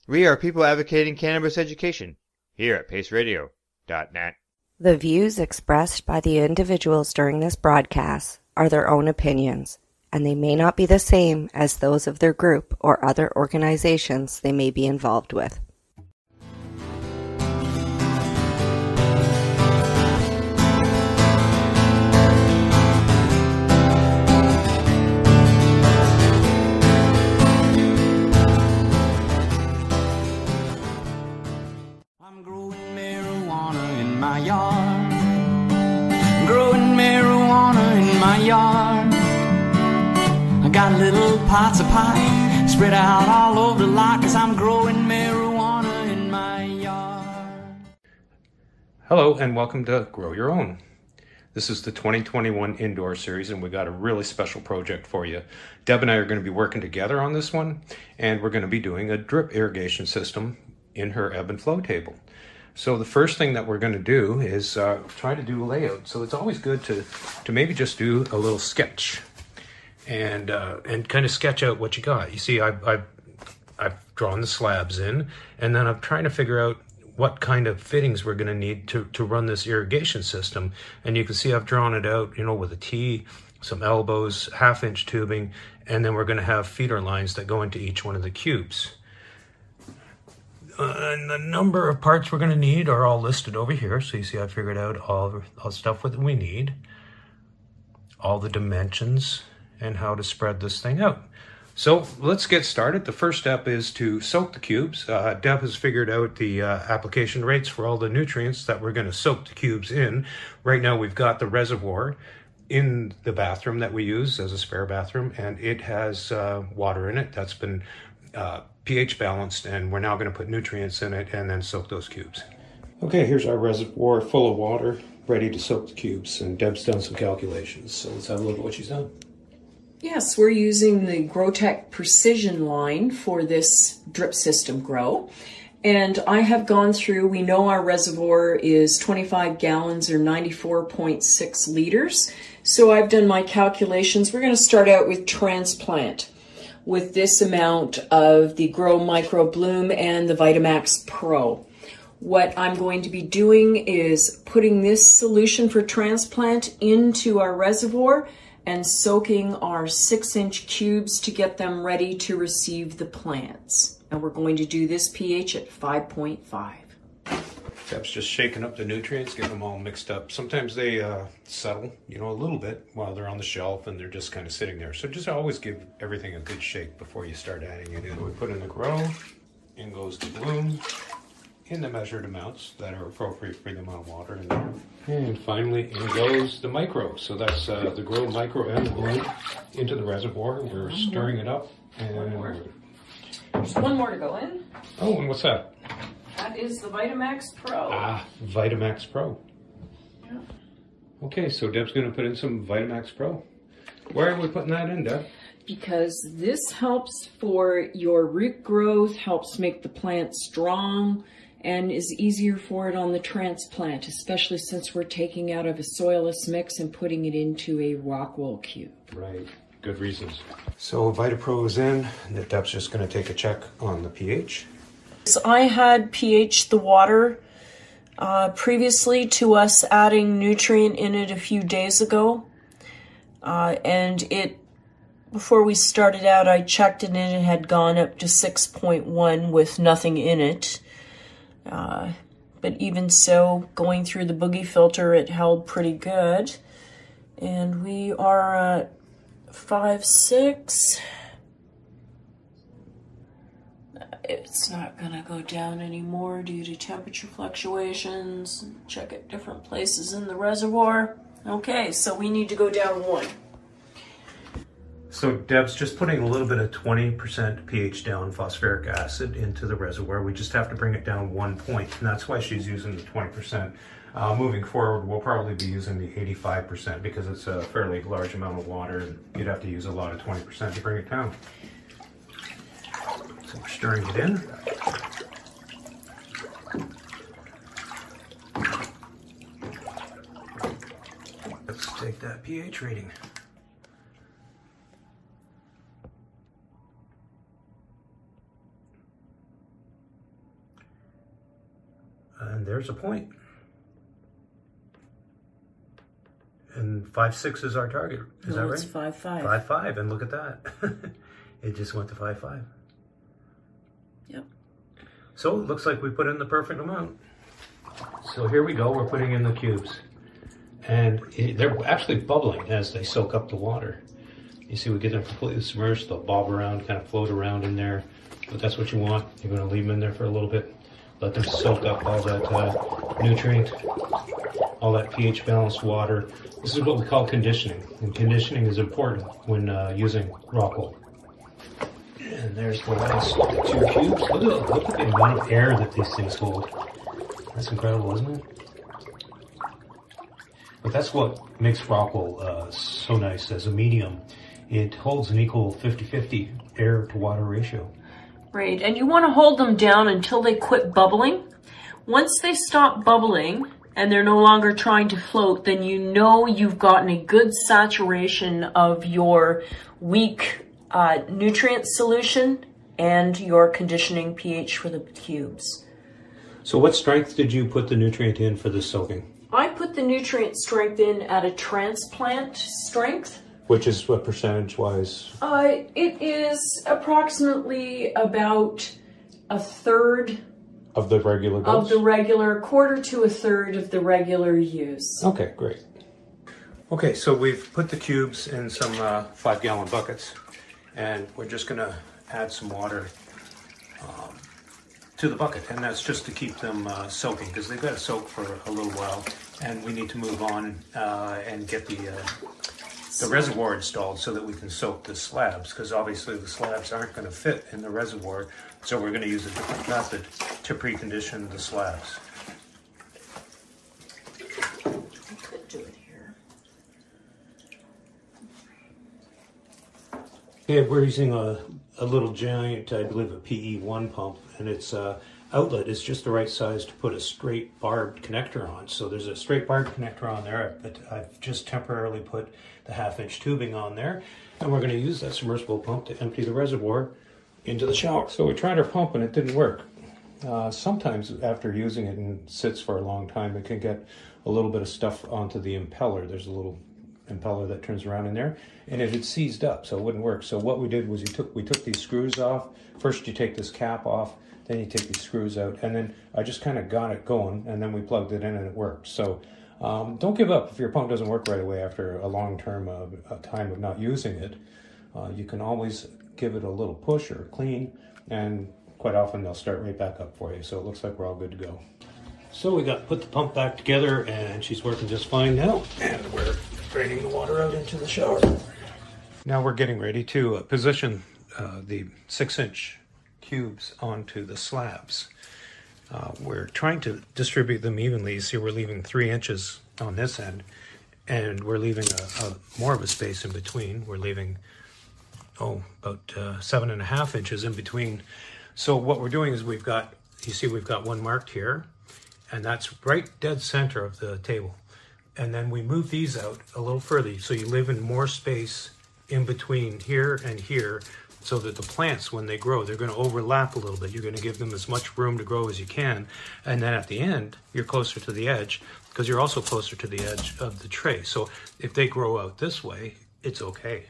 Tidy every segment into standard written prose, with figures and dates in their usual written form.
We are people advocating cannabis education here at paceradio.net. The views expressed by the individuals during this broadcast are their own opinions, and they may not be the same as those of their group or other organizations they may be involved with. Got little pots of pine spread out all over the lot, 'cause I'm growing marijuana in my yard. Hello and welcome to Grow Your Own. This is the 2021 Indoor Series and we got a really special project for you. Deb and I are going to be working together on this one, and we're going to be doing a drip irrigation system in her ebb and flow table. So the first thing that we're going to do is try to do a layout. So it's always good to maybe just do a little sketch and kind of sketch out what you got. You see, I've drawn the slabs in, and then I'm trying to figure out what kind of fittings we're going to need to run this irrigation system. And you can see I've drawn it out, you know, with a T, some elbows, 1/2-inch tubing, and then we're going to have feeder lines that go into each one of the cubes. And the number of parts we're going to need are all listed over here. So you see I figured out all the stuff that we need, all the dimensions, and how to spread this thing out. So let's get started. The first step is to soak the cubes. Deb has figured out the application rates for all the nutrients that we're going to soak the cubes in. Right now we've got the reservoir in the bathroom that we use as a spare bathroom, and it has water in it that's been pH balanced, and we're now going to put nutrients in it and then soak those cubes. Okay, here's our reservoir full of water, ready to soak the cubes, and Deb's done some calculations. So let's have a look at what she's done. Yes, we're using the GrowTech Precision line for this drip system grow. And I have gone through, we know our reservoir is 25 gallons or 94.6 liters. So I've done my calculations. We're going to start out with transplant with this amount of the Grow Micro Bloom and the Vitamax Pro. What I'm going to be doing is putting this solution for transplant into our reservoir and soaking our 6-inch cubes to get them ready to receive the plants. And we're going to do this pH at 5.5. Deb's just shaking up the nutrients, getting them all mixed up. Sometimes they settle, you know, a little bit while they're on the shelf and they're just kind of sitting there. So just always give everything a good shake before you start adding it in. We put in the grow, in goes the bloom, in the measured amounts that are appropriate for the amount of water in there. And finally, in goes the micro. So that's the grow, micro, and the bloom into the reservoir. We're stirring it up. And There's one more to go in. Oh, and what's that? That is the Vitamax Pro. Ah, Vitamax Pro. Yeah. Okay, so Deb's going to put in some Vitamax Pro. Why are we putting that in, Deb? Because this helps for your root growth, helps make the plant strong, and is easier for it on the transplant, especially since we're taking out of a soilless mix and putting it into a rock wool cube. Right, good reasons. So VitaPro is in, and Deb's just going to take a check on the pH. So I had pH the water previously to us adding nutrient in it a few days ago, and it, before we started out, I checked it and it had gone up to 6.1 with nothing in it. But even so, going through the boogie filter, it held pretty good. And we are at 5.6. It's not going to go down anymore due to temperature fluctuations. Check at different places in the reservoir. Okay, so we need to go down 1. So Deb's just putting a little bit of 20% pH down phosphoric acid into the reservoir. We just have to bring it down 1 point, and that's why she's using the 20%. Moving forward, we'll probably be using the 85% because it's a fairly large amount of water, and you'd have to use a lot of 20% to bring it down. So we're stirring it in. Let's take that pH reading. And there's a point. And 5.6 is our target. Is that right? It's 5.5. 5.5, and look at that. It just went to 5.5. Yep. So it looks like we put in the perfect amount. So here we go, we're putting in the cubes. And they're actually bubbling as they soak up the water. You see, we get them completely submerged, they'll bob around, kind of float around in there. But that's what you want. You're gonna leave them in there for a little bit. Let them soak up all that nutrient, all that pH balanced water. This is what we call conditioning. And conditioning is important when using rock wool. And there's the last 2 cubes. Look at the amount of air that these things hold. That's incredible, isn't it? But that's what makes rock wool so nice as a medium. It holds an equal 50-50 air to water ratio. Right, and you want to hold them down until they quit bubbling. Once they stop bubbling and they're no longer trying to float, then you know you've gotten a good saturation of your weak nutrient solution and your conditioning pH for the cubes. So what strength did you put the nutrient in for this soaking? I put the nutrient strength in at a transplant strength. Which is what percentage-wise? It is approximately about a third of the regular dose? Of the regular, quarter to a third of the regular use. Okay, great. Okay, so we've put the cubes in some 5-gallon buckets, and we're just gonna add some water to the bucket, and that's just to keep them soaking, because they've got to soak for a little while, and we need to move on and get the reservoir installed so that we can soak the slabs, because obviously the slabs aren't going to fit in the reservoir, so we're going to use a different method to precondition the slabs. I could do it here. Yeah, we're using a little giant, I believe a PE1 pump, and its outlet is just the right size to put a straight barbed connector on. So there's a straight barbed connector on there, but I've just temporarily put the 1/2-inch tubing on there, and we're going to use that submersible pump to empty the reservoir into the shower. So we tried our pump and it didn't work. Sometimes after using it and sits for a long time, it can get a little bit of stuff onto the impeller. There's a little impeller that turns around in there, and it had seized up, so it wouldn't work. So what we did was we took these screws off. First you take this cap off, then you take these screws out, and then I just kind of got it going, and then we plugged it in and it worked. So don't give up if your pump doesn't work right away after a long-term time of not using it. You can always give it a little push or clean, and quite often they'll start right back up for you. So it looks like we're all good to go. So we put the pump back together, and she's working just fine now, and we're draining the water out into the shower. Now we're getting ready to position the 6-inch cubes onto the slabs. We're trying to distribute them evenly. You see, we're leaving 3 inches on this end, and we're leaving more of a space in between. We're leaving about 7.5 inches in between. So what we're doing is we've got one marked here, and that's right dead center of the table. And then we move these out a little further, so you leave in more space in between here and here, so that the plants, when they grow, they're going to overlap a little bit. You're going to give them as much room to grow as you can. And then at the end, you're closer to the edge, because you're also closer to the edge of the tray. So if they grow out this way, it's okay.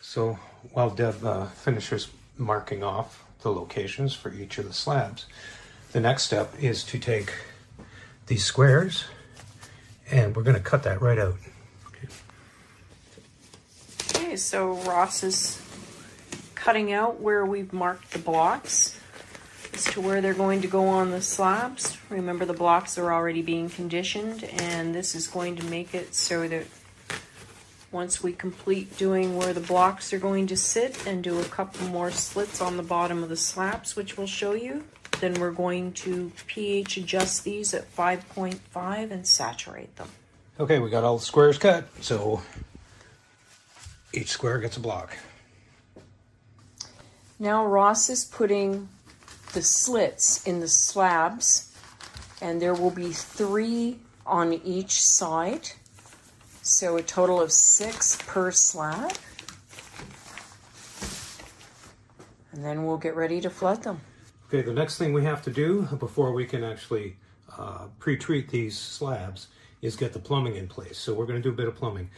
So while Deb finishes marking off the locations for each of the slabs, the next step is to take these squares, and we're going to cut that right out. Okay, so Ross is cutting out where we've marked the blocks as to where they're going to go on the slabs. Remember, the blocks are already being conditioned, and this is going to make it so that once we complete doing where the blocks are going to sit and do a couple more slits on the bottom of the slabs, which we'll show you, then we're going to pH adjust these at 5.5 and saturate them. Okay, we got all the squares cut, so each square gets a block. Now Ross is putting the slits in the slabs, and there will be 3 on each side, so a total of 6 per slab. And then we'll get ready to flood them. Okay, the next thing we have to do before we can actually pre-treat these slabs is get the plumbing in place. So we're going to do a bit of plumbing.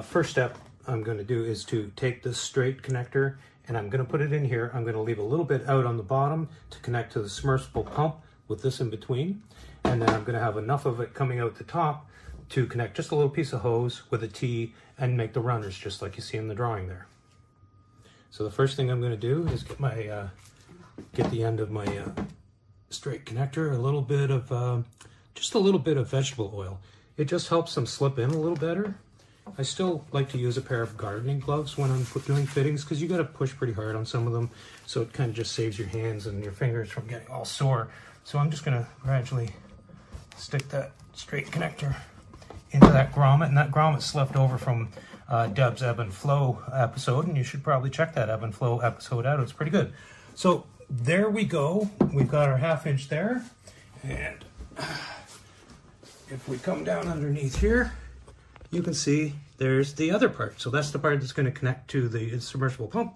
First step I'm going to do is to take this straight connector and I'm going to put it in here. I'm going to leave a little bit out on the bottom to connect to the submersible pump with this in between. And then I'm going to have enough of it coming out the top to connect just a little piece of hose with a T and make the runners just like you see in the drawing there. So the first thing I'm going to do is get the end of my straight connector, just a little bit of vegetable oil. It just helps them slip in a little better. I still like to use a pair of gardening gloves when I'm doing fittings because you got to push pretty hard on some of them, so it kind of just saves your hands and your fingers from getting all sore. So I'm just going to gradually stick that straight connector into that grommet, and that grommet's left over from Deb's ebb and flow episode, and you should probably check that ebb and flow episode out. It's pretty good. So there we go. We've got our 1/2 inch there, and if we come down underneath here, you can see there's the other part. So that's the part that's going to connect to the submersible pump,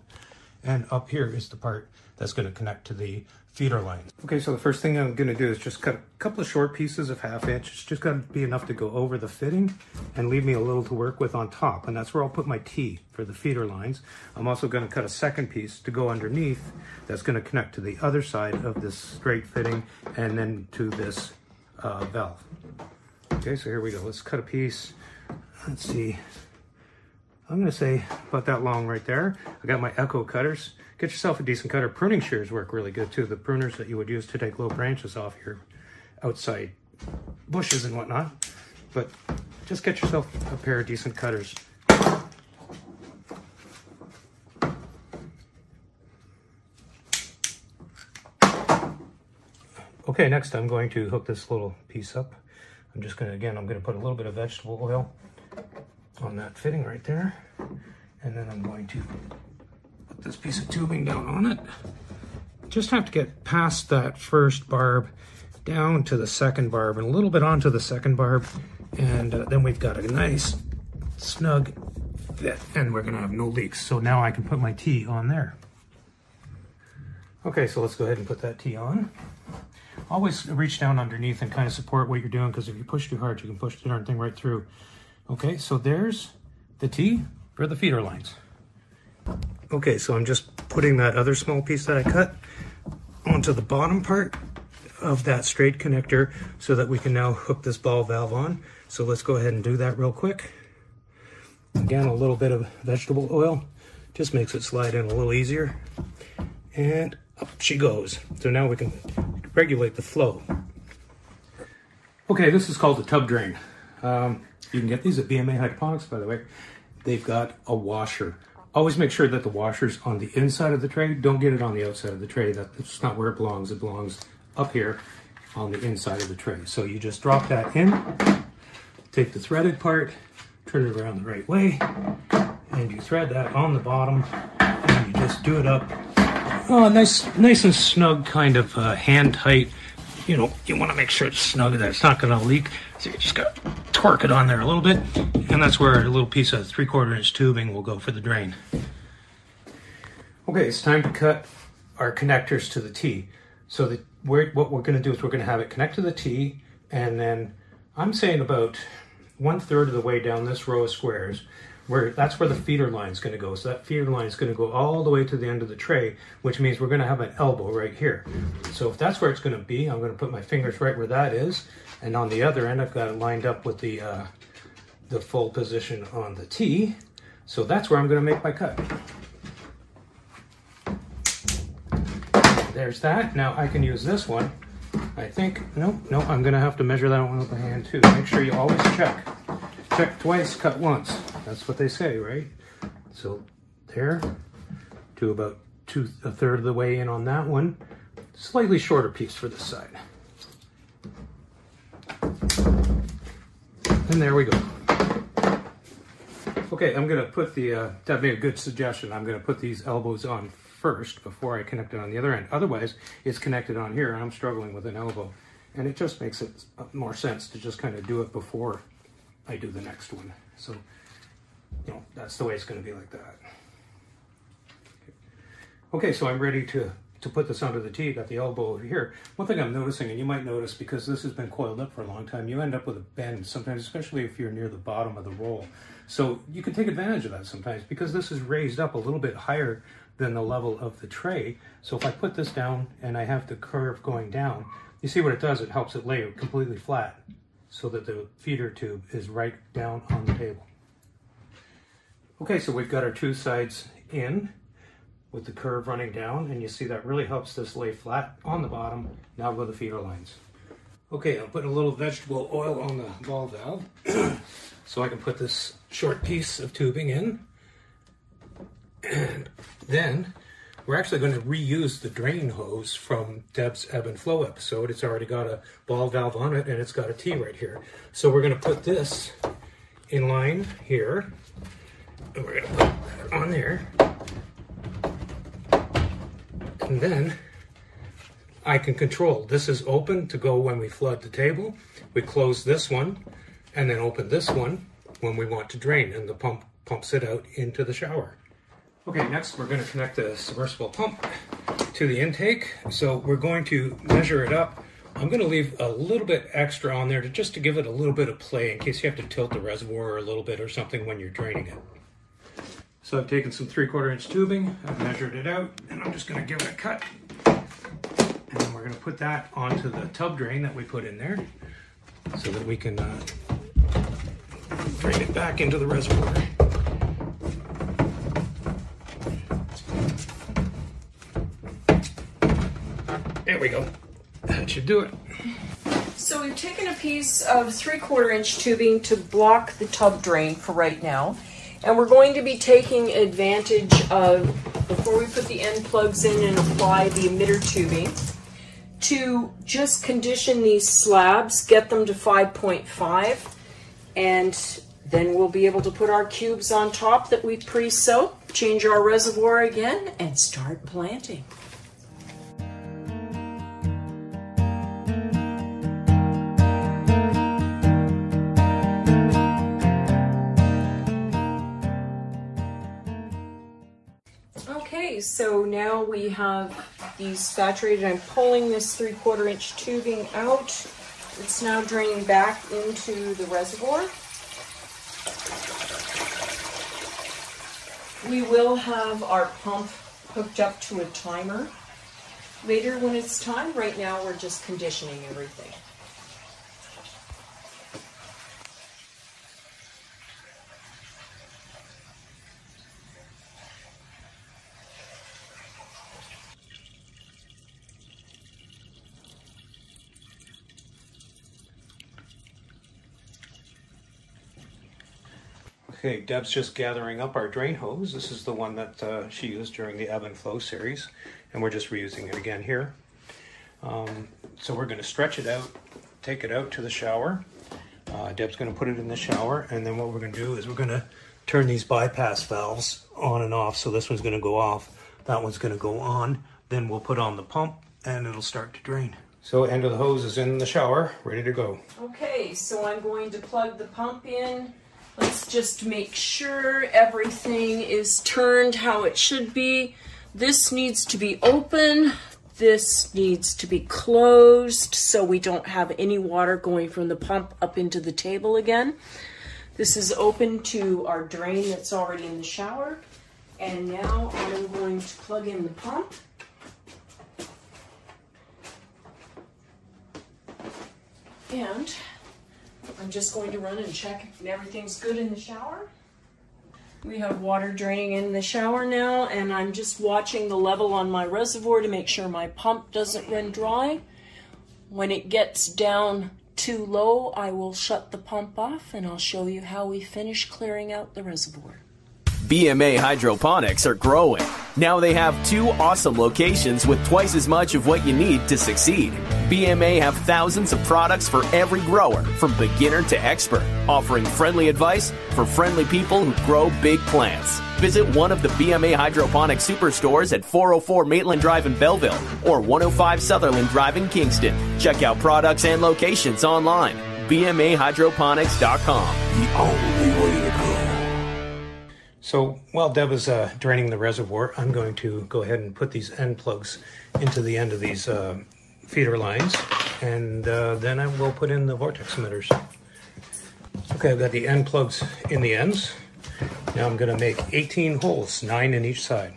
and up here is the part that's going to connect to the feeder lines. Okay, so the first thing I'm going to do is just cut a couple of short pieces of 1/2 inch. It's just got to be enough to go over the fitting and leave me a little to work with on top, and that's where I'll put my T for the feeder lines. I'm also going to cut a second piece to go underneath that's going to connect to the other side of this straight fitting and then to this valve. Okay, so here we go. Let's cut a piece. Let's see. I'm going to say about that long right there. I got my Echo cutters. Get yourself a decent cutter. Pruning shears work really good too. The pruners that you would use to take low branches off your outside bushes and whatnot. But just get yourself a pair of decent cutters. Okay, next I'm going to hook this little piece up. I'm just going to, again, I'm going to put a little bit of vegetable oil on that fitting right there. And then I'm going to put this piece of tubing down on it. Just have to get past that first barb down to the second barb and a little bit onto the second barb. And then we've got a nice snug fit and we're going to have no leaks. So now I can put my T on there. Okay, so let's go ahead and put that T on. Always reach down underneath and kind of support what you're doing, because if you push too hard, you can push the darn thing right through. Okay, so there's the T for the feeder lines. Okay, so I'm just putting that other small piece that I cut onto the bottom part of that straight connector so that we can now hook this ball valve on. So let's go ahead and do that real quick. Again, a little bit of vegetable oil just makes it slide in a little easier. And up she goes. So now we can regulate the flow. Okay, this is called a tub drain. You can get these at Bma Hydroponics, by the way. They've got a washer. Always make sure that the washer's on the inside of the tray. Don't get it on the outside of the tray. That's not where it belongs. It belongs up here on the inside of the tray. So you just drop that in, take the threaded part, turn it around the right way, and you thread that on the bottom, and you just do it up. Oh, nice and snug, kind of hand tight. You know, you want to make sure it's snug, that it's not going to leak. So you just got to torque it on there a little bit, and that's where a little piece of 3/4 inch tubing will go for the drain. Okay, it's time to cut our connectors to the T. So what we're going to do is we're going to have it connect to the T, and then I'm saying about 1/3 of the way down this row of squares, that's where the feeder line is going to go. So that feeder line is going to go all the way to the end of the tray, which means we're going to have an elbow right here. So if that's where it's going to be, I'm going to put my fingers right where that is. And on the other end, I've got it lined up with the full position on the T. So that's where I'm going to make my cut. There's that. Now I can use this one. I think, no, I'm going to have to measure that one with my hand too. Make sure you always check. Check twice, cut once. That's what they say, right? So there, to about 1/3 of the way in on that one. Slightly shorter piece for this side. And there we go. Okay, I'm going to put that made a good suggestion. I'm going to put these elbows on first before I connect it on the other end. Otherwise, it's connected on here and I'm struggling with an elbow. And it just makes it more sense to just kind of do it before I do the next one. So, you know, that's the way it's going to be, like that. Okay, so I'm ready to to put this under the tee, you got the elbow over here. One thing I'm noticing, and you might notice because this has been coiled up for a long time, you end up with a bend sometimes, especially if you're near the bottom of the roll. So you can take advantage of that sometimes because this is raised up a little bit higher than the level of the tray. So if I put this down and I have the curve going down, you see what it does? It helps it lay completely flat so that the feeder tube is right down on the table. Okay, so we've got our two sides in with the curve running down, and you see that really helps this lay flat on the bottom. Now go the feeder lines. Okay, I'll put a little vegetable oil on the ball valve so I can put this short piece of tubing in. And then we're actually going to reuse the drain hose from Deb's ebb and flow episode. It's already got a ball valve on it and it's got a T right here. So we're going to put this in line here. And we're going to put it on there. And then I can control. This is open to go when we flood the table. We close this one and then open this one when we want to drain, and the pump pumps it out into the shower. Okay, next we're going to connect the submersible pump to the intake. So we're going to measure it up. I'm going to leave a little bit extra on there just to give it a little bit of play in case you have to tilt the reservoir a little bit or something when you're draining it. So I've taken some 3/4 inch tubing, I've measured it out, and I'm just going to give it a cut. And then we're going to put that onto the tub drain that we put in there so that we can drain it back into the reservoir. There we go. That should do it. So we've taken a piece of 3/4 inch tubing to block the tub drain for right now. And we're going to be taking advantage of, before we put the end plugs in and apply the emitter tubing, to just condition these slabs, get them to 5.5, and then we'll be able to put our cubes on top that we pre-soak, change our reservoir again, and start planting. Okay, so now we have these saturated. I'm pulling this 3/4 inch tubing out. It's now draining back into the reservoir. We will have our pump hooked up to a timer later when it's time. Right now we're just conditioning everything. Okay, Deb's just gathering up our drain hose. This is the one that she used during the ebb and flow series, and we're just reusing it again here. So we're going to stretch it out, take it out to the shower. Deb's going to put it in the shower, and then what we're going to do is we're going to turn these bypass valves on and off. So this one's going to go off, that one's going to go on. Then we'll put on the pump, and it'll start to drain. So end of the hose is in the shower, ready to go. Okay, so I'm going to plug the pump in. Let's just make sure everything is turned how it should be. This needs to be open. This needs to be closed so we don't have any water going from the pump up into the table again. This is open to our drain that's already in the shower. And now I'm going to plug in the pump. And I'm just going to run and check if everything's good in the shower. We have water draining in the shower now, and I'm just watching the level on my reservoir to make sure my pump doesn't run dry. When it gets down too low, I will shut the pump off, and I'll show you how we finish clearing out the reservoir. Bma Hydroponics are growing. Now they have 2 awesome locations with twice as much of what you need to succeed. BMA have thousands of products for every grower, from beginner to expert, offering friendly advice for friendly people who grow big plants. Visit one of the BMA Hydroponics superstores at 404 Maitland Drive in Belleville or 105 Sutherland Drive in Kingston. Check out products and locations online. BMAHydroponics.com. The only way to go. So while Deb is draining the reservoir, I'm going to go ahead and put these end plugs into the end of these feeder lines, and then I will put in the vortex emitters. Okay, I've got the end plugs in the ends. Now I'm going to make 18 holes, 9 in each side.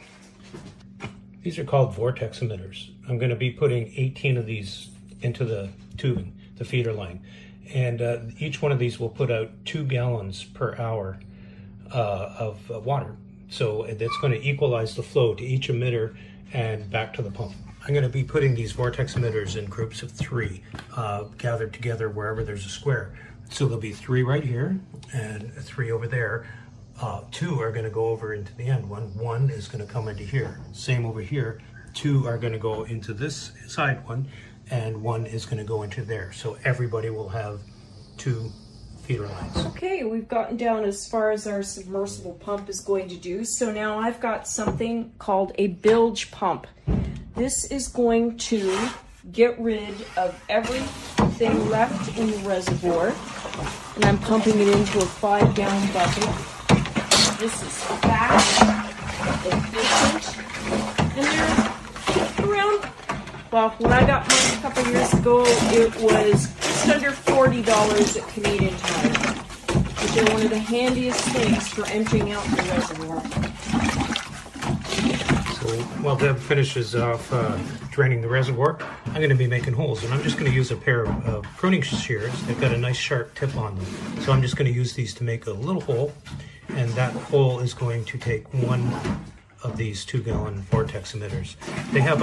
These are called vortex emitters. I'm going to be putting 18 of these into the tubing, the feeder line. And each one of these will put out 2 gallons per hour of water. So that's going to equalize the flow to each emitter and back to the pump. I'm going to be putting these vortex emitters in groups of 3, gathered together wherever there's a square. So there'll be 3 right here and 3 over there. 2 are going to go over into the end one. 1 is going to come into here. Same over here. 2 are going to go into this side one, and 1 is going to go into there. So everybody will have 2 feeder lines. Okay, we've gotten down as far as our submersible pump is going to do. So now I've got something called a bilge pump. This is going to get rid of everything left in the reservoir. And I'm pumping it into a 5-gallon bucket. This is fast, efficient, and they're around, well, when I got mine a couple years ago, it was just under $40 at Canadian Tire. But they're one of the handiest things for emptying out the reservoir. So while Deb finishes off draining the reservoir, I'm going to be making holes, and I'm just going to use a pair of pruning shears. They've got a nice sharp tip on them. So I'm just going to use these to make a little hole, and that hole is going to take 1 of these 2-gallon vortex emitters. They have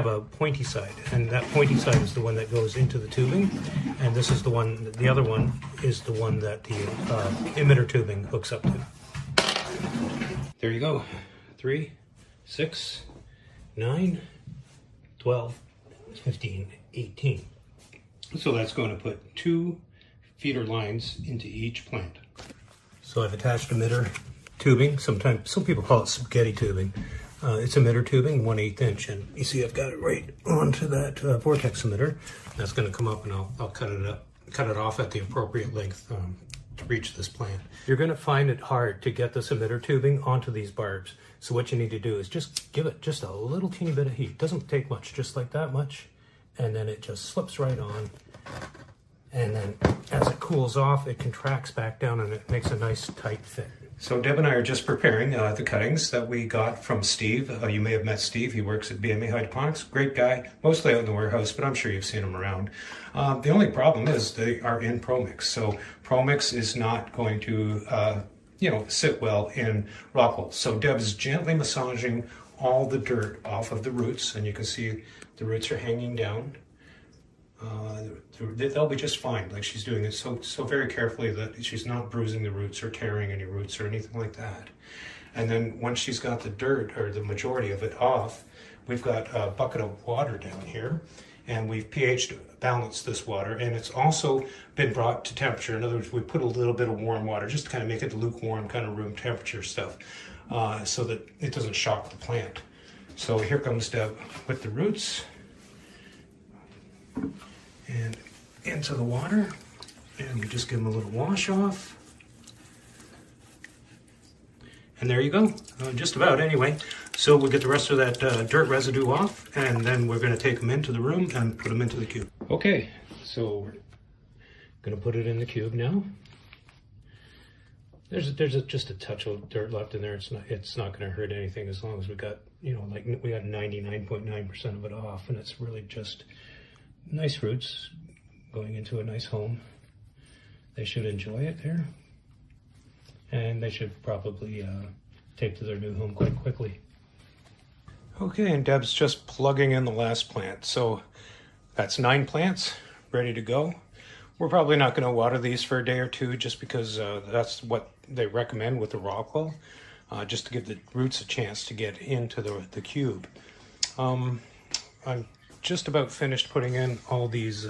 a pointy side, and that pointy side is the one that goes into the tubing, and this is the one, the other one is the one that the emitter tubing hooks up to. There you go. 3, 6, 9, 12, 15, 18. So that's going to put 2 feeder lines into each plant. So I've attached emitter tubing. Sometimes some people call it spaghetti tubing. It's emitter tubing, 1/8 inch, and you see I've got it right onto that vortex emitter. That's going to come up, and I'll cut it off at the appropriate length to reach this plant. You're going to find it hard to get this emitter tubing onto these barbs. So what you need to do is just give it just a little teeny bit of heat. Doesn't take much, just like that much, and then it just slips right on. And then as it cools off, it contracts back down and it makes a nice tight fit. So Deb and I are just preparing the cuttings that we got from Steve. You may have met Steve. He works at Bma Hydroponics. Great guy, mostly out in the warehouse, but I'm sure you've seen him around. The only problem is they are in ProMix. So ProMix is not going to sit well in rock holes. So Deb's gently massaging all the dirt off of the roots, and you can see the roots are hanging down. They'll be just fine. Like, she's doing it so very carefully that she's not bruising the roots or tearing any roots or anything like that. And then once she's got the dirt, or the majority of it, off, we've got a bucket of water down here, and we've pH balanced this water, and it's also been brought to temperature. In other words, we put a little bit of warm water just to kind of make it lukewarm, kind of room temperature stuff, so that it doesn't shock the plant. So here comes Deb with the roots and into the water, and you just give them a little wash off, and there you go. Just about, anyway. So we'll get the rest of that dirt residue off, and then we're going to take them into the room and put them into the cube. Okay, so we're going to put it in the cube now. There's just a touch of dirt left in there. It's not going to hurt anything, as long as we got, like we got 99.9% of it off, and it's really just nice roots going into a nice home. They should enjoy it there, and they should probably take to their new home quite quickly. Okay, and Deb's just plugging in the last plant. So that's 9 plants ready to go. We're probably not going to water these for a day or 2, just because that's what they recommend with the rock wool, just to give the roots a chance to get into the cube. I'm just about finished putting in all these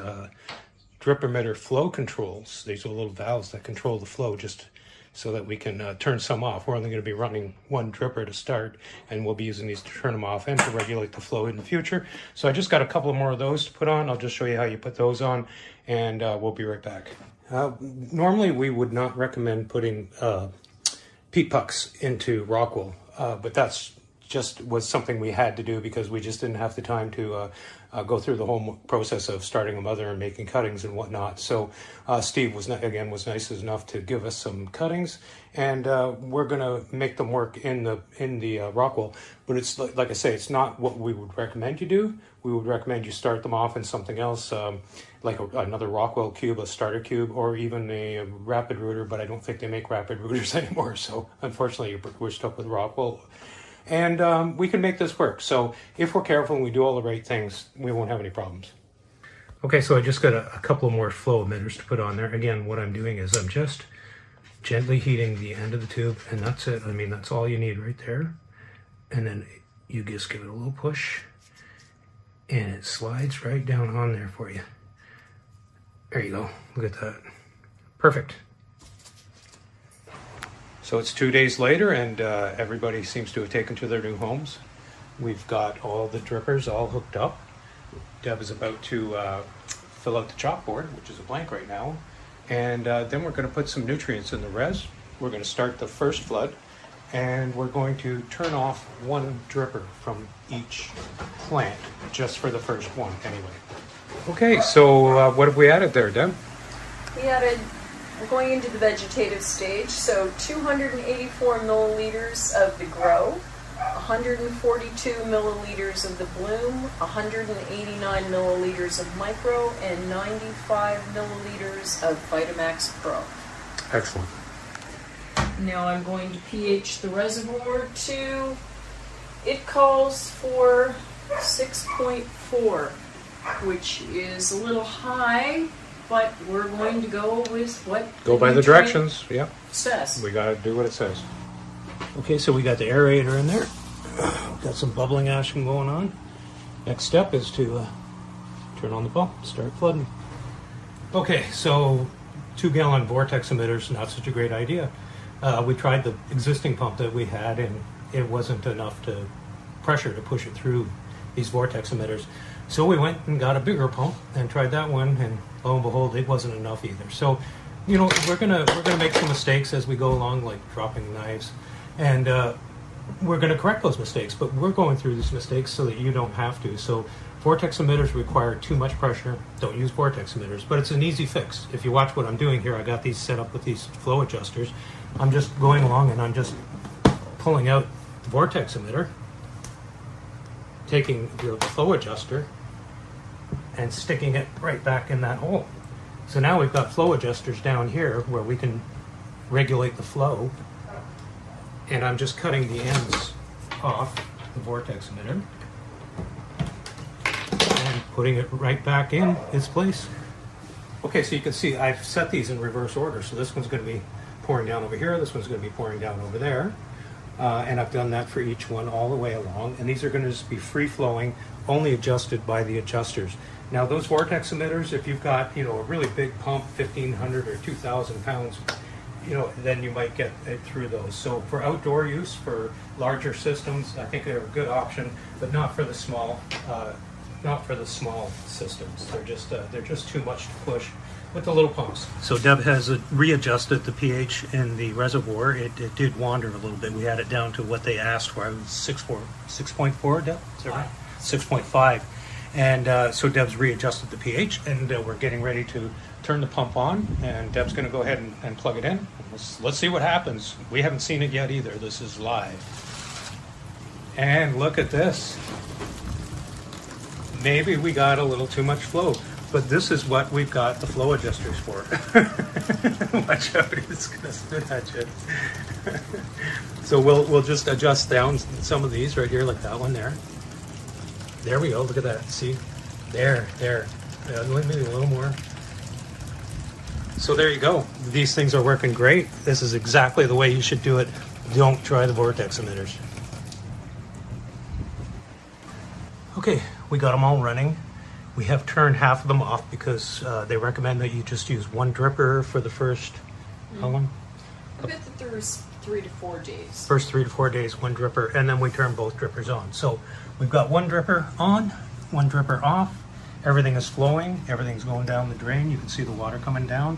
drip emitter flow controls. These are little valves that control the flow, just so that we can turn some off. We're only going to be running 1 dripper to start, and we'll be using these to turn them off and to regulate the flow in the future. So I just got a couple more of those to put on. I'll just show you how you put those on, and we'll be right back. Normally we would not recommend putting peat pucks into rock wool, but that's just was something we had to do because we just didn't have the time to go through the whole process of starting a mother and making cuttings and whatnot. So Steve was nice enough to give us some cuttings, and we're gonna make them work in the rock wool. But it's like I say, it's not what we would recommend you do. We would recommend you start them off in something else, like another Rockwell cube, a starter cube, or even a rapid rooter, but I don't think they make rapid rooters anymore. So unfortunately, we're stuck with Rockwell. And we can make this work. So if we're careful and we do all the right things, we won't have any problems. Okay, so I just got a couple more flow emitters to put on there. Again, what I'm doing is I'm just gently heating the end of the tube, and that's it. I mean, that's all you need right there. And then you just give it a little push, and it slides right down on there for you. There you go. Look at that. Perfect. So it's 2 days later, and everybody seems to have taken to their new homes. We've got all the drippers all hooked up. Deb is about to fill out the chalkboard, which is a blank right now. And then we're going to put some nutrients in the res. We're going to start the first flood, and we're going to turn off one dripper from each plant, just for the first one anyway. Okay, so what have we added there, Deb? We added, we're going into the vegetative stage, so 284 milliliters of the GYO, 142 milliliters of the Bloom, 189 milliliters of Micro, and 95 milliliters of Vitamax Pro. Excellent. Now I'm going to pH the reservoir to, it calls for 6.4, which is a little high, but we're going to go with what go by the directions. Yeah, says. We gotta do what it says. Okay, so we got the aerator in there. Got some bubbling action going on. Next step is to turn on the pump, start flooding. Okay, so 2-gallon vortex emitters, not such a great idea. We tried the existing pump that we had, and it wasn't enough pressure to push it through these vortex emitters. So we went and got a bigger pump and tried that one, and lo and behold, it wasn't enough either. So, you know, we're gonna make some mistakes as we go along, like dropping knives, and we're gonna correct those mistakes. But we're going through these mistakes so that you don't have to. So, vortex emitters require too much pressure. Don't use vortex emitters, but it's an easy fix. If you watch what I'm doing here, I got these set up with these flow adjusters. I'm just going along and I'm just pulling out the vortex emitter, taking the flow adjuster and sticking it right back in that hole. So now we've got flow adjusters down here where we can regulate the flow, and I'm just cutting the ends off the vortex emitter and putting it right back in its place. Okay, so you can see I've set these in reverse order. So this one's going to be pouring down over here, this one's going to be pouring down over there. And I've done that for each one all the way along, and these are going to just be free-flowing, only adjusted by the adjusters. Now those vortex emitters, if you've got, you know, a really big pump, 1,500 or 2,000 pounds, you know, then you might get it through those. So for outdoor use, for larger systems, I think they're a good option, but not for the small systems. They're just too much to push with the little pumps. So Deb has readjusted the pH in the reservoir. It did wander a little bit. We had it down to what they asked for. It was 6.4, Deb? Is that right? 6.5. And so Deb's readjusted the pH, and we're getting ready to turn the pump on, and Deb's going to go ahead and plug it in. Let's see what happens. We haven't seen it yet either. This is live. And look at this. Maybe we got a little too much flow, but this is what we've got the flow adjusters for. Watch out, it's going to spit at you. So we'll just adjust down some of these right here, like that one there. There we go, look at that, see? There. Maybe a little more. So there you go. These things are working great. This is exactly the way you should do it. Don't try the vortex emitters. Okay, we got them all running. We have turned half of them off because they recommend that you just use one dripper for the first, how long? I bet that there's 3 to 4 days. First 3 to 4 days, one dripper, and then we turn both drippers on. So we've got one dripper on, one dripper off. Everything is flowing, everything's going down the drain. You can see the water coming down.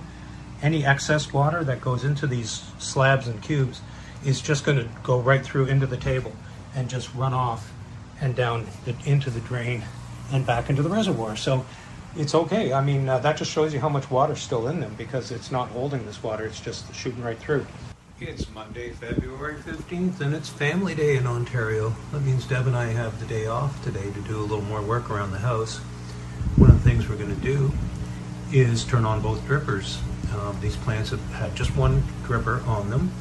Any excess water that goes into these slabs and cubes is just going to go right through into the table and just run off and down into the drain and back into the reservoir. So it's okay. I mean, that just shows you how much water's still in them, because it's not holding this water, it's just shooting right through. It's Monday, February 15th, and it's Family Day in Ontario. That means Deb and I have the day off today to do a little more work around the house. One of the things we're going to do is turn on both drippers. These plants have had just one dripper on them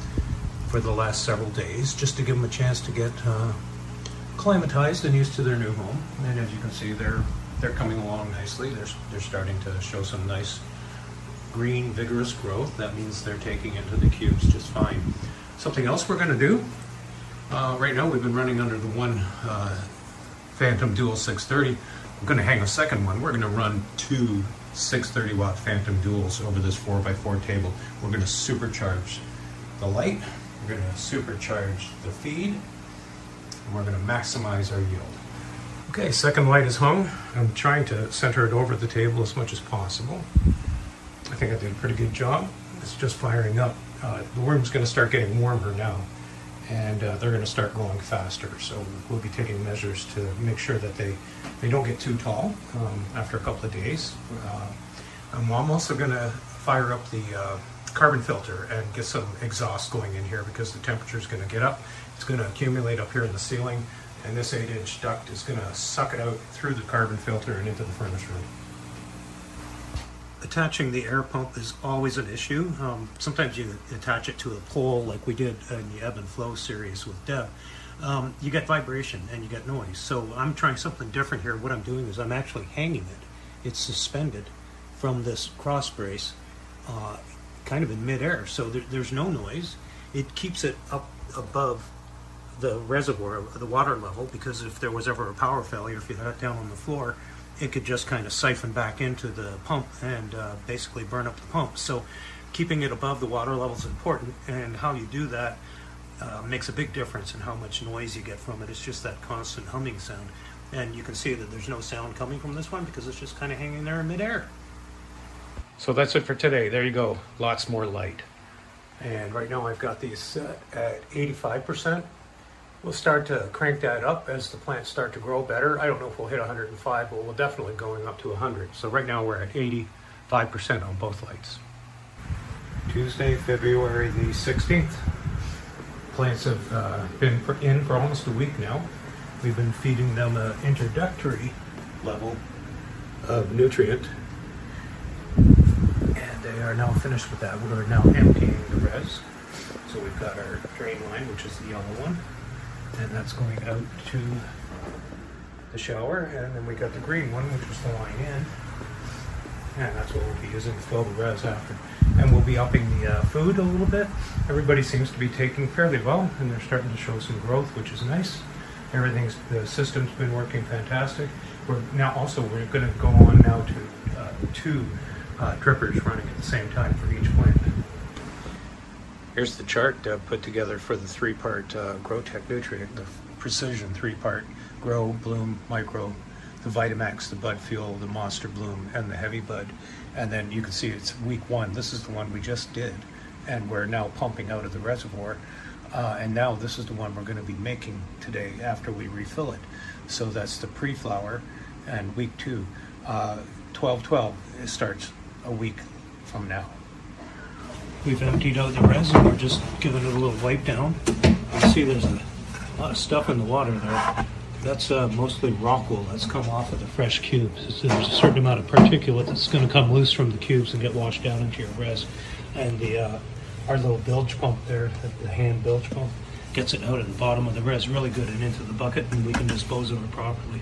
for the last several days, just to give them a chance to get acclimatized and used to their new home. And as you can see, they're coming along nicely. They're starting to show some nice green, vigorous growth. That means they're taking into the cubes just fine. Something else we're going to do, right now we've been running under the one Phantom Dual 630. We're going to hang a second one. We're going to run two 630 watt Phantom Duals over this 4x4 table. We're going to supercharge the light, we're going to supercharge the feed, and we're going to maximize our yield. Okay, second light is hung. I'm trying to center it over the table as much as possible. I think I did a pretty good job. It's just firing up. The room's going to start getting warmer now, and they're going to start growing faster. So we'll be taking measures to make sure that they don't get too tall after a couple of days. I'm also going to fire up the carbon filter and get some exhaust going in here, because the temperature is going to get up. It's going to accumulate up here in the ceiling, and this 8-inch duct is going to suck it out through the carbon filter and into the furnace room. Attaching the air pump is always an issue. Sometimes you attach it to a pole like we did in the ebb and flow series with Deb. You get vibration and you get noise. So I'm trying something different here. What I'm doing is I'm actually hanging it. It's suspended from this cross brace, kind of in midair. So there's no noise. It keeps it up above the reservoir, the water level, because if there was ever a power failure, if you had it down on the floor, it could just kind of siphon back into the pump and basically burn up the pump. So keeping it above the water level is important, and how you do that makes a big difference in how much noise you get from it. It's just that constant humming sound. And you can see that there's no sound coming from this one because it's just kind of hanging there in midair. So that's it for today. There you go. Lots more light. And right now I've got these set at 85%. We'll start to crank that up as the plants start to grow better. I don't know if we'll hit 105, but we'll definitely going up to 100. So right now we're at 85% on both lights. Tuesday, February the 16th. Plants have been in for almost a week now. We've been feeding them an introductory level of nutrient, and they are now finished with that. We're now emptying the res. So we've got our drain line, which is the yellow one, and that's going out to the shower, and then we got the green one, which is the line in, and that's what we'll be using to fill the res after. And we'll be upping the food a little bit. Everybody seems to be taking fairly well, and they're starting to show some growth, which is nice. The system's been working fantastic. We're going to go on now to two drippers running at the same time for each plant. Here's the chart Deb put together for the three-part GrowTech nutrient, the precision three-part Grow, Bloom, Micro, the Vitamax, the Bud Fuel, the Monster Bloom, and the Heavy Bud. And then you can see it's week one. This is the one we just did, and we're now pumping out of the reservoir. And now this is the one we're going to be making today after we refill it. So that's the pre-flower, and week two, 12/12, it starts a week from now. We've emptied out the res, and we're just giving it a little wipe down. You see there's a lot of stuff in the water there. That's mostly rock wool that's come off of the fresh cubes. There's a certain amount of particulate that's going to come loose from the cubes and get washed down into your res. And our little bilge pump there, the hand bilge pump, gets it out at the bottom of the res really good and into the bucket, and we can dispose of it properly.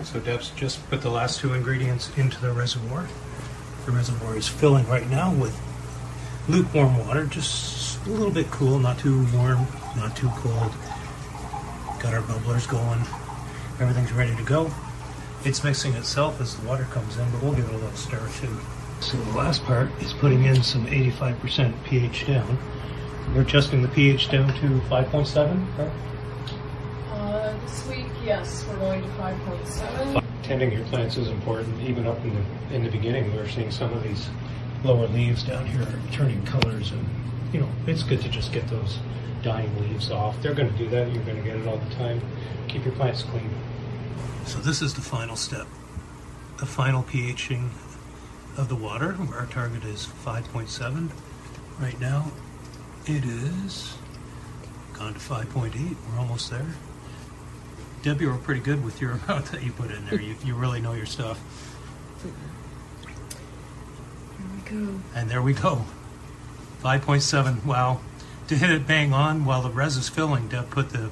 So Deb's just put the last two ingredients into the reservoir. The reservoir is filling right now with lukewarm water, just a little bit cool, not too warm, not too cold. Got our bubblers going. Everything's ready to go. It's mixing itself as the water comes in, but we'll give it a little stir too. So the last part is putting in some 85% pH down. We're adjusting the pH down to 5.7, right? This week, yes, we're going to 5.7. Tending your plants is important. Even up in the beginning, we were seeing some of these lower leaves down here turning colors, and you know, it's good to just get those dying leaves off. They're going to do that. You're going to get it all the time. Keep your plants clean. So this is the final step, the final pHing of the water. Our target is 5.7. Right now it is gone to 5.8. We're almost there. Deb, you were pretty good with your amount that you put in there. You really know your stuff. Here we go. And there we go. 5.7. Wow. To hit it bang on while the res is filling, Deb put the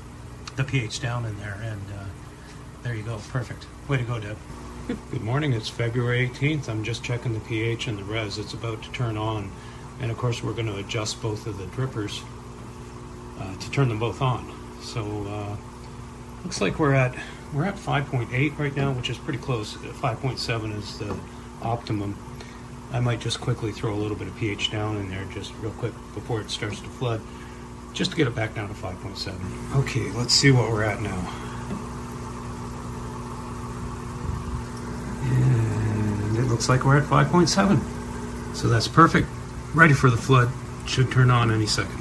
pH down in there, and there you go. Perfect. Way to go, Deb. Good morning. It's February 18th. I'm just checking the pH and the res. It's about to turn on. And of course, we're going to adjust both of the drippers to turn them both on. So looks like we're at 5.8 right now, which is pretty close. 5.7 is the optimum. I might just quickly throw a little bit of pH down in there just real quick before it starts to flood, just to get it back down to 5.7. Okay, let's see what we're at now. And it looks like we're at 5.7. So that's perfect. Ready for the flood. Should turn on any second.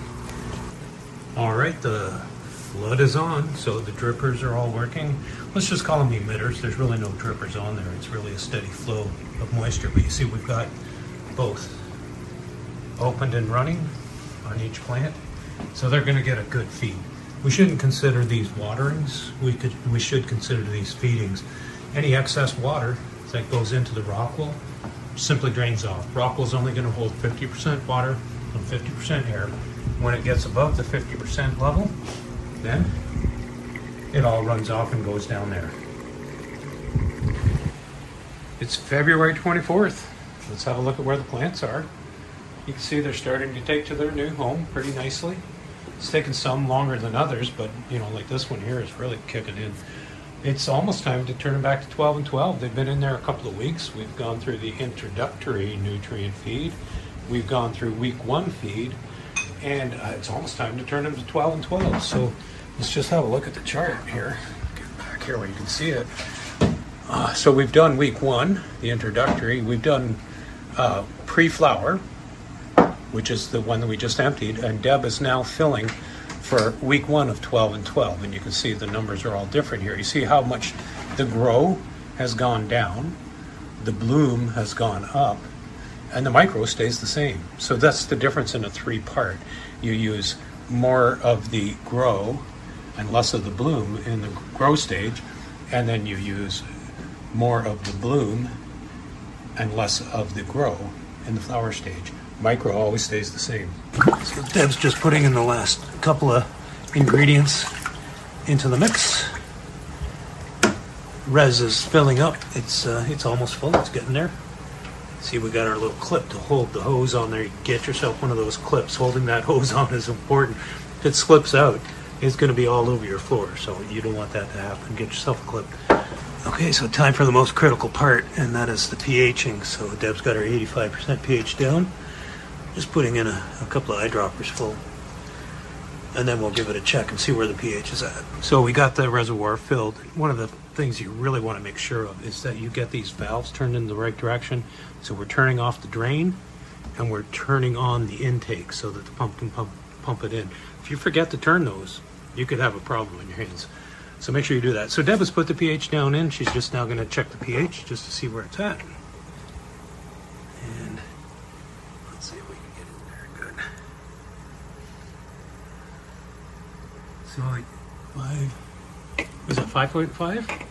All right, the flood is on, so the drippers are all working. Let's just call them emitters. There's really no drippers on there. It's really a steady flow of moisture. But you see we've got both opened and running on each plant. So they're going to get a good feed. We shouldn't consider these waterings. We should consider these feedings. Any excess water that goes into the rock wool simply drains off. Rock wool is only going to hold 50% water and 50% air. When it gets above the 50% level, then it all runs off and goes down there. It's February 24th. Let's have a look at where the plants are. You can see they're starting to take to their new home pretty nicely. It's taken some longer than others, but you know, like this one here is really kicking in. It's almost time to turn them back to 12 and 12. They've been in there a couple of weeks. We've gone through the introductory nutrient feed. We've gone through week 1 feed, and it's almost time to turn them to 12 and 12. So let's just have a look at the chart here. Get back here where you can see it. So we've done week 1, the introductory. We've done pre-flower, which is the one that we just emptied, and Deb is now filling for week 1 of 12 and 12, and you can see the numbers are all different here. You see how much the grow has gone down, the bloom has gone up, and the micro stays the same. So that's the difference in a 3-part. You use more of the grow and less of the bloom in the grow stage, and then you use more of the bloom and less of the grow in the flower stage. Micro always stays the same. So Deb's just putting in the last couple of ingredients into the mix. Res is filling up. It's almost full. It's getting there. See, we got our little clip to hold the hose on there. You get yourself one of those clips. Holding that hose on is important. If it slips out, it's going to be all over your floor, so you don't want that to happen. Get yourself a clip. Okay, so time for the most critical part, and that is the pHing. So Deb's got her 85% pH down. Just putting in a couple of eyedroppers full, and then we'll give it a check and see where the pH is at. So we got the reservoir filled. One of the things you really want to make sure of is that you get these valves turned in the right direction. So we're turning off the drain and we're turning on the intake so that the pump can pump it in. If you forget to turn those, you could have a problem in your hands. So make sure you do that. So Deb has put the pH down in. She's just now going to check the pH just to see where it's at. And let's see if we can get in there. Good. So like 5, was it 5.5?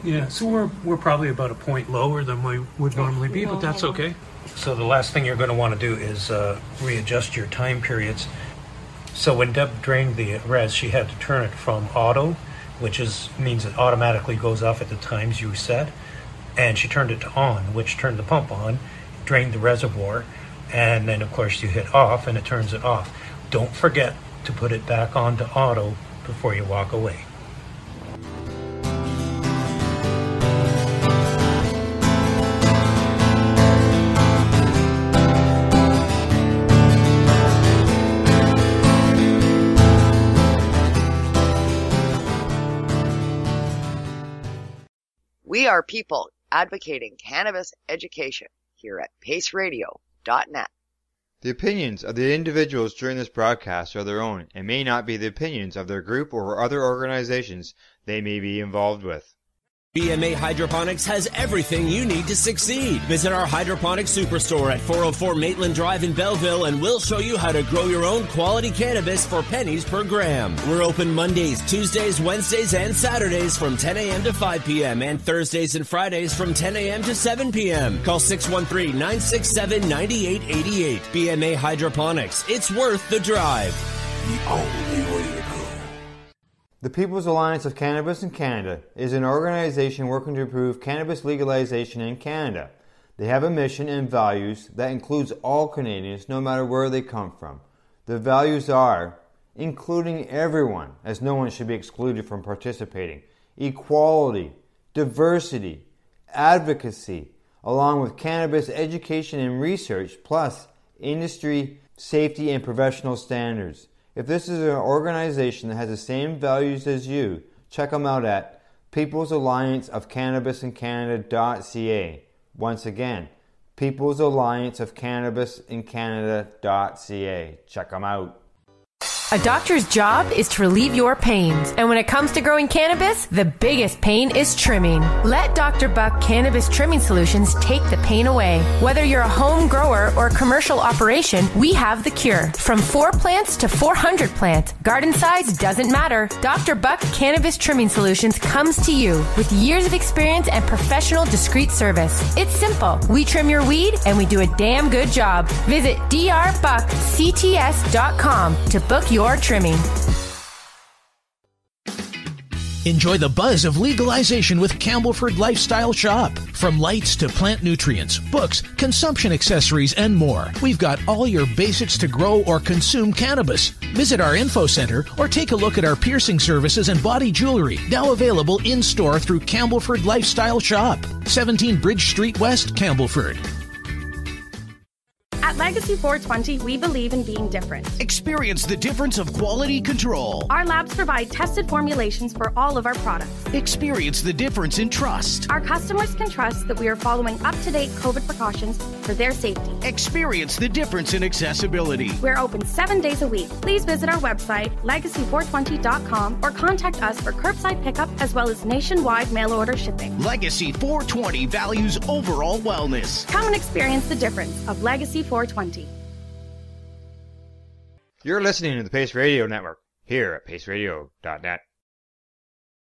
Yeah, so we're probably about a point lower than we would normally be, but that's okay. So the last thing you're going to want to do is readjust your time periods. So when Deb drained the res, she had to turn it from auto, which means it automatically goes off at the times you set, and she turned it to on, which turned the pump on, drained the reservoir, and then of course you hit off and it turns it off. Don't forget to put it back on to auto before you walk away. We are people, advocating cannabis education here at paceradio.net. The opinions of the individuals during this broadcast are their own and may not be the opinions of their group or other organizations they may be involved with. Bma Hydroponics has everything you need to succeed. Visit our hydroponics superstore at 404 Maitland Drive in Belleville and we'll show you how to grow your own quality cannabis for pennies per gram. We're open Mondays, Tuesdays, Wednesdays, and Saturdays from 10 a.m. to 5 p.m. and Thursdays and Fridays from 10 a.m. to 7 p.m. Call 613-967-9888. Bma Hydroponics. It's worth the drive. The only way to go. The People's Alliance of Cannabis in Canada is an organization working to improve cannabis legalization in Canada. They have a mission and values that includes all Canadians, no matter where they come from. The values are including everyone, as no one should be excluded from participating, equality, diversity, advocacy, along with cannabis education and research, plus industry, safety, and professional standards. If this is an organization that has the same values as you, check them out at People's Alliance of Cannabis in Canada.ca. Once again, People's Alliance of Cannabis in Canada.ca. Check them out. A doctor's job is to relieve your pains. And when it comes to growing cannabis, the biggest pain is trimming. Let Dr. Buck Cannabis Trimming Solutions take the pain away. Whether you're a home grower or a commercial operation, we have the cure. From 4 plants to 400 plants, garden size doesn't matter. Dr. Buck Cannabis Trimming Solutions comes to you with years of experience and professional discreet service. It's simple. We trim your weed and we do a damn good job. Visit drbuckcts.com to book your trimming. Enjoy the buzz of legalization with Campbellford Lifestyle Shop. From lights to plant nutrients, books, consumption accessories, and more, we've got all your basics to grow or consume cannabis. Visit our info center or take a look at our piercing services and body jewelry, now available in-store through Campbellford Lifestyle Shop, 17 Bridge Street West, Campbellford. At Legacy 420, we believe in being different. Experience the difference of quality control. Our labs provide tested formulations for all of our products. Experience the difference in trust. Our customers can trust that we are following up-to-date COVID precautions for their safety. Experience the difference in accessibility. We're open 7 days a week. Please visit our website, legacy420.com, or contact us for curbside pickup as well as nationwide mail order shipping. Legacy 420 values overall wellness. Come and experience the difference of Legacy 420. You're listening to the Pace Radio Network here at paceradio.net.